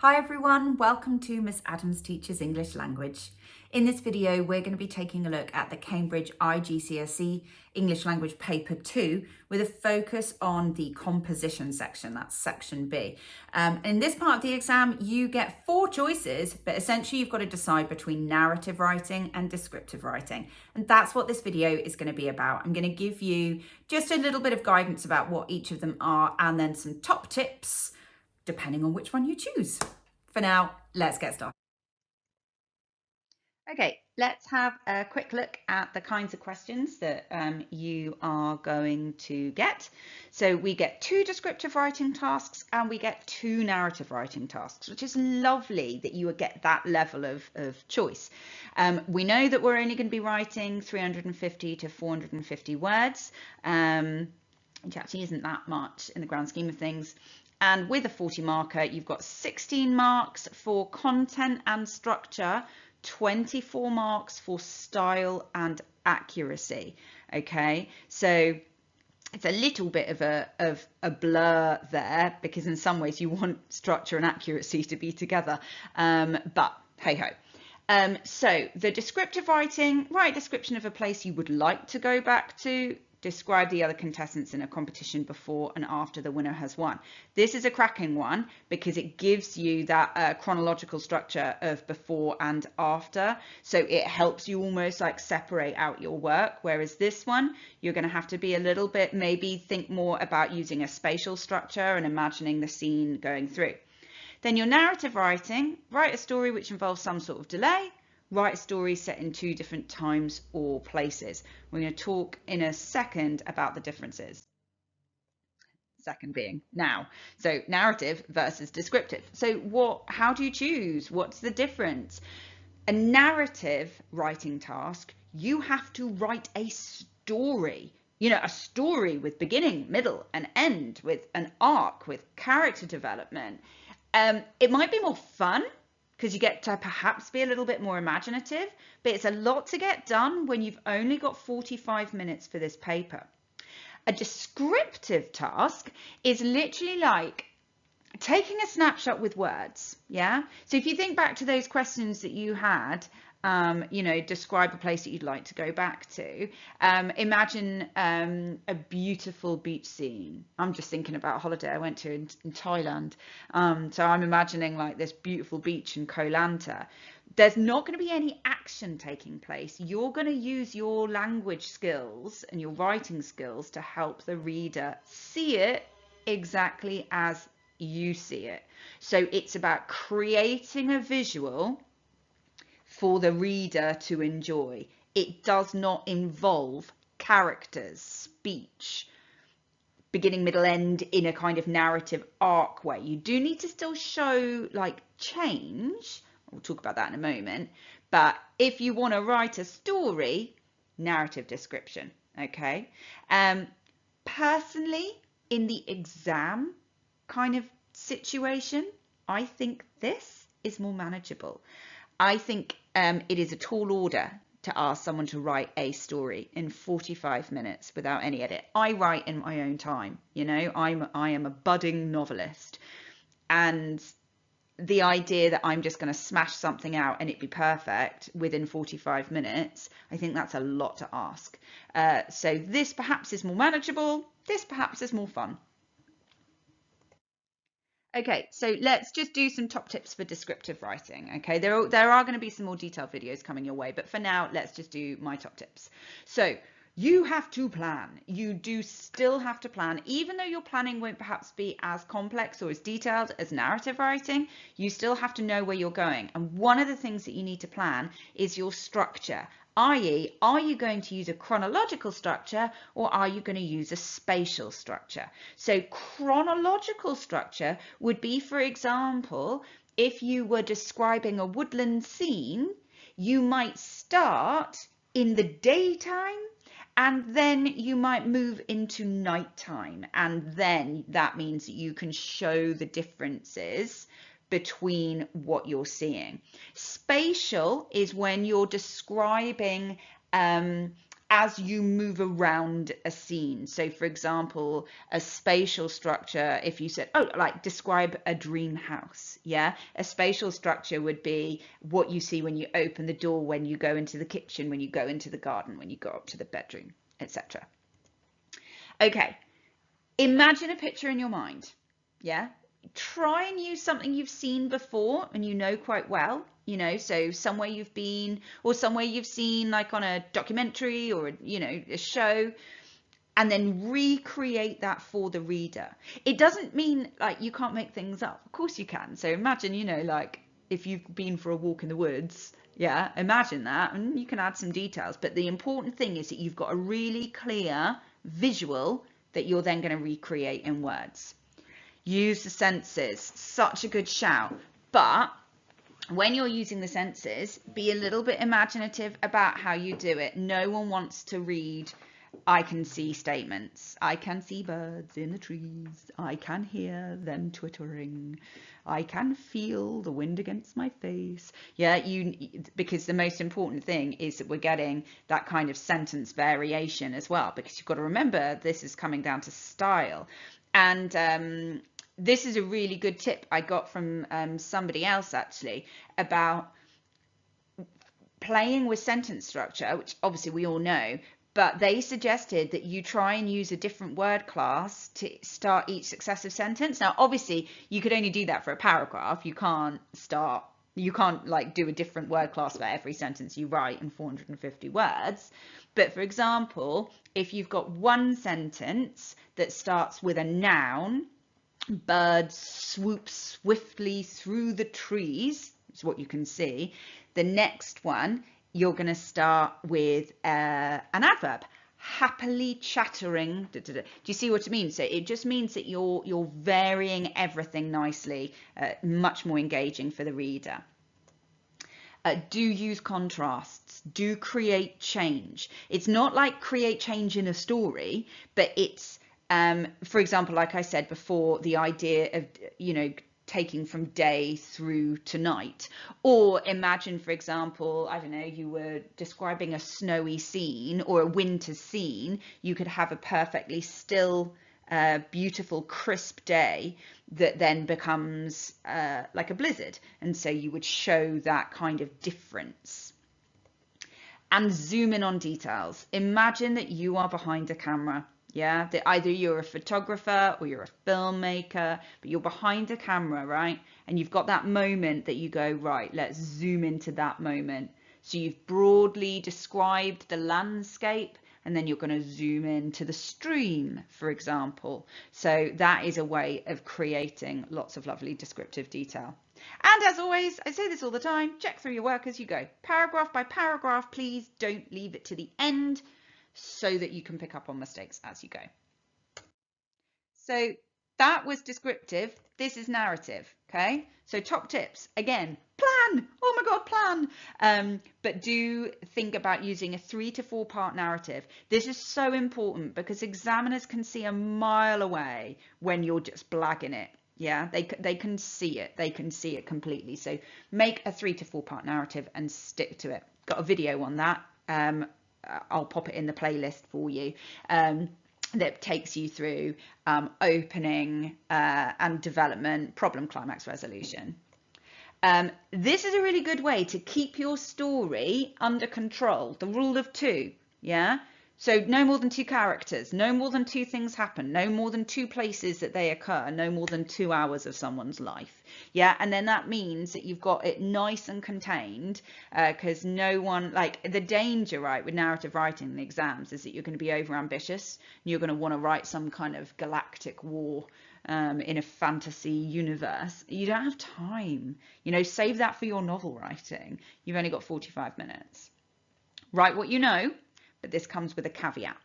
Hi everyone, welcome to Miss Adams Teaches English Language. In this video, we're going to be taking a look at the Cambridge IGCSE English Language Paper 2 with a focus on the composition section, that's section B. In this part of the exam, you get 4 choices, but essentially you've got to decide between narrative writing and descriptive writing. And that's what this video is going to be about. I'm going to give you just a little bit of guidance about what each of them are and then some top tips depending on which one you choose. For now, let's get started. Okay, let's have a quick look at the kinds of questions that you are going to get. So we get 2 descriptive writing tasks and we get 2 narrative writing tasks, which is lovely that you would get that level of choice. We know that we're only going to be writing 350 to 450 words, which actually isn't that much in the grand scheme of things. And with a 40 marker, you've got 16 marks for content and structure, 24 marks for style and accuracy. Okay, so it's a little bit of a blur there because in some ways you want structure and accuracy to be together, but hey ho. So the descriptive writing, write a description of a place you would like to go back to. Describe the other contestants in a competition before and after the winner has won. This is a cracking one because it gives you that chronological structure of before and after. So it helps you almost like separate out your work. Whereas this one, you're going to have to be a little bit, maybe think more about using a spatial structure and imagining the scene going through. Then your narrative writing, write a story which involves some sort of delay. Write a story set in 2 different times or places. We're going to talk in a second about the differences. Second being now. So narrative versus descriptive. So how do you choose? What's the difference? A narrative writing task, you have to write a story. You know, a story with beginning, middle, and end, with an arc, with character development. It might be more fun, because you get to perhaps be a little bit more imaginative, but it's a lot to get done when you've only got 45 minutes for this paper. A descriptive task is literally like taking a snapshot with words, yeah? So if you think back to those questions that you had, you know, describe a place that you'd like to go back to. Imagine a beautiful beach scene. I'm just thinking about a holiday I went to in Thailand. So I'm imagining like this beautiful beach in Koh Lanta. There's not going to be any action taking place. You're going to use your language skills and your writing skills to help the reader see it exactly as you see it. So it's about creating a visual for the reader to enjoy. It does not involve characters, speech, beginning, middle, end in a kind of narrative arc way. You do need to still show like change. We'll talk about that in a moment. But if you want to write a story, narrative description, okay? Personally, in the exam kind of situation, I think this is more manageable. I think it is a tall order to ask someone to write a story in 45 minutes without any edit. I write in my own time, you know, I am a budding novelist, and the idea that I'm just going to smash something out and it be perfect within 45 minutes, I think that's a lot to ask. So this perhaps is more manageable, this perhaps is more fun. Okay, so let's just do some top tips for descriptive writing. Okay, there are going to be some more detailed videos coming your way, but for now, let's just do my top tips. So you have to plan. You do still have to plan, even though your planning won't perhaps be as complex or as detailed as narrative writing. You still have to know where you're going. And one of the things that you need to plan is your structure. I.e., are you going to use a chronological structure or are you going to use a spatial structure? So chronological structure would be, for example, if you were describing a woodland scene, you might start in the daytime and then you might move into nighttime, and then that means that you can show the differences between what you're seeing. Spatial is when you're describing as you move around a scene. So for example, a spatial structure, if you said, oh, like describe a dream house, yeah, a spatial structure would be what you see when you open the door, when you go into the kitchen, when you go into the garden, when you go up to the bedroom, etc. Okay, imagine a picture in your mind, yeah. Try and use something you've seen before and you know quite well, you know, so somewhere you've been or somewhere you've seen like on a documentary or, you know, a show, and then recreate that for the reader. It doesn't mean like you can't make things up. Of course you can. So imagine, you know, like if you've been for a walk in the woods, yeah, imagine that, and you can add some details. But the important thing is that you've got a really clear visual that you're then going to recreate in words. Use the senses, such a good shout. But when you're using the senses, be a little bit imaginative about how you do it. No one wants to read I can see statements. I can see birds in the trees. I can hear them twittering. I can feel the wind against my face. Yeah, because the most important thing is that we're getting that kind of sentence variation as well, because you've got to remember this is coming down to style. And this is a really good tip I got from somebody else actually about playing with sentence structure, which obviously we all know, but they suggested that you try and use a different word class to start each successive sentence. Now, obviously, you could only do that for a paragraph. You can't like do a different word class for every sentence you write in 450 words. But for example, if you've got one sentence that starts with a noun, birds swoop swiftly through the trees, is what you can see. The next one, you're going to start with an adverb, happily chattering. Do you see what it means? So it just means that you're varying everything nicely, much more engaging for the reader. Do use contrasts, do create change. It's not like create change in a story, but it's, for example, like I said before, the idea of, you know, taking from day through to night. Or imagine, for example, I don't know, you were describing a snowy scene or a winter scene. You could have a perfectly still, beautiful, crisp day that then becomes like a blizzard. And so you would show that kind of difference. And zoom in on details. Imagine that you are behind a camera. Yeah, that either you're a photographer or you're a filmmaker, but you're behind a camera, right? And you've got that moment that you go, right, let's zoom into that moment. So you've broadly described the landscape, and then you're going to zoom into the stream, for example. So that is a way of creating lots of lovely descriptive detail. And as always, I say this all the time, check through your work as you go. Paragraph by paragraph, please don't leave it to the end, so that you can pick up on mistakes as you go. So that was descriptive. This is narrative. Okay. So top tips again, plan. Oh my God, plan. But do think about using a 3 to 4 part narrative. This is so important because examiners can see a mile away when you're just blagging it. Yeah, they can see it. They can see it completely. So make a 3 to 4 part narrative and stick to it. Got a video on that. I'll pop it in the playlist for you, that takes you through opening and development, problem, climax, resolution. This is a really good way to keep your story under control. The rule of 2, yeah? So no more than 2 characters, no more than 2 things happen, no more than 2 places that they occur, no more than 2 hours of someone's life. Yeah, and then that means that you've got it nice and contained, because no one, like the danger, right, with narrative writing in the exams is that you're going to be over ambitious. And you're going to want to write some kind of galactic war in a fantasy universe. You don't have time, you know, save that for your novel writing. You've only got 45 minutes. Write what you know. But this comes with a caveat.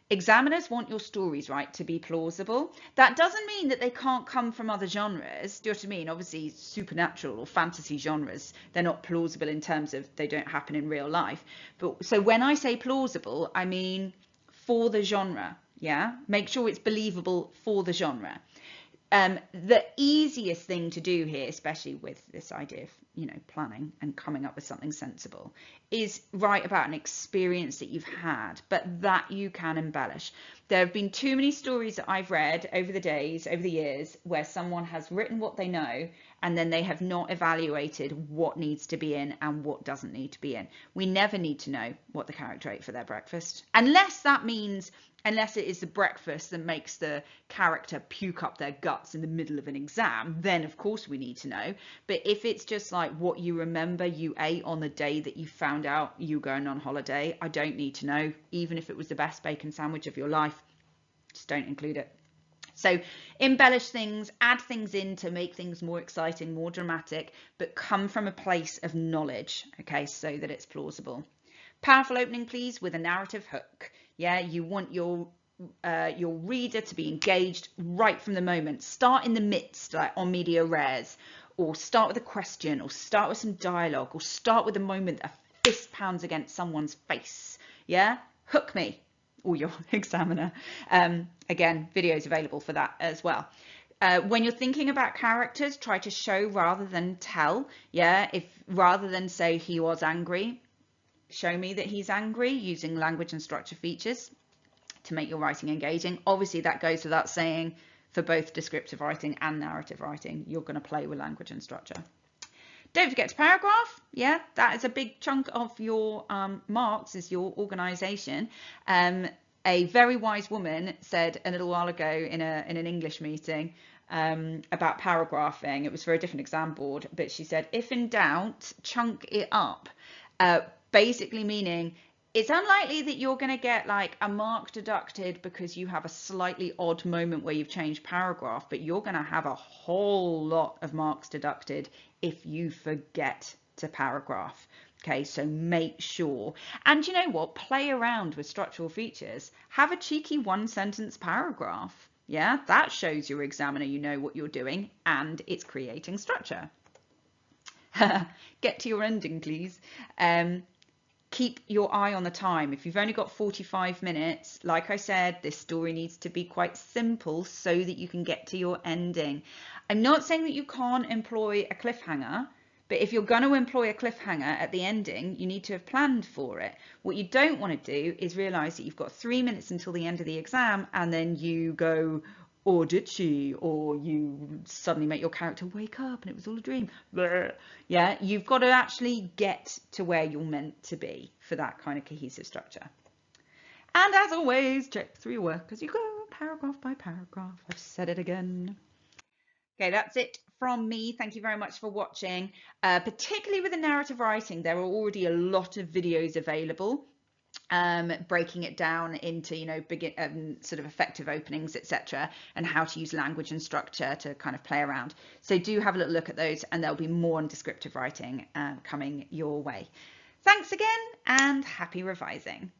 Examiners want your stories, right, to be plausible. That doesn't mean that they can't come from other genres. Do you know what I mean? Obviously, supernatural or fantasy genres, they're not plausible in terms of they don't happen in real life. But so when I say plausible, I mean for the genre. Yeah, make sure it's believable for the genre. The easiest thing to do here, especially with this idea of, you know, planning and coming up with something sensible, is write about an experience that you've had, but that you can embellish. There have been too many stories that I've read over the years, where someone has written what they know and then they have not evaluated what needs to be in and what doesn't need to be in. We never need to know what the character ate for their breakfast, unless it is the breakfast that makes the character puke up their guts in the middle of an exam, then of course we need to know. But if it's just like what you remember you ate on the day that you found out you were going on holiday, I don't need to know. Even if it was the best bacon sandwich of your life, just don't include it. So embellish things, add things in to make things more exciting, more dramatic, but come from a place of knowledge, okay, so that it's plausible. Powerful opening, please, with a narrative hook. Yeah, you want your reader to be engaged right from the moment. Start in the midst, like on media res, or start with a question, or start with some dialogue, or start with a moment that a fist pounds against someone's face. Yeah, hook me, or your examiner. Again, videos available for that as well. When you're thinking about characters, try to show rather than tell. Yeah, rather than say he was angry, show me that he's angry using language and structure features to make your writing engaging. Obviously, that goes without saying for both descriptive writing and narrative writing. You're going to play with language and structure. Don't forget to paragraph. Yeah, that is a big chunk of your marks, is your organization. A very wise woman said a little while ago in an English meeting about paragraphing. It was for a different exam board, but she said, if in doubt, chunk it up. Basically meaning it's unlikely that you're going to get like a mark deducted because you have a slightly odd moment where you've changed paragraph, but you're going to have a whole lot of marks deducted if you forget to paragraph. Okay, so make sure. And you know what? Play around with structural features. Have a cheeky one-sentence paragraph. Yeah, that shows your examiner you know what you're doing and it's creating structure. Get to your ending, please. Keep your eye on the time. If you've only got 45 minutes, like I said, this story needs to be quite simple so that you can get to your ending. I'm not saying that you can't employ a cliffhanger, but if you're going to employ a cliffhanger at the ending, you need to have planned for it. What you don't want to do is realize that you've got 3 minutes until the end of the exam and then you go, or did she? Or you suddenly make your character wake up and it was all a dream. Blah. Yeah, you've got to actually get to where you're meant to be for that kind of cohesive structure. And as always, check through your work as you go, paragraph by paragraph. I've said it again. Okay, that's it from me. Thank you very much for watching. Particularly with the narrative writing, there are already a lot of videos available. Breaking it down into, you know, sort of effective openings, etc., and how to use language and structure to kind of play around. So do have a little look at those, and there'll be more on descriptive writing coming your way. Thanks again, and happy revising.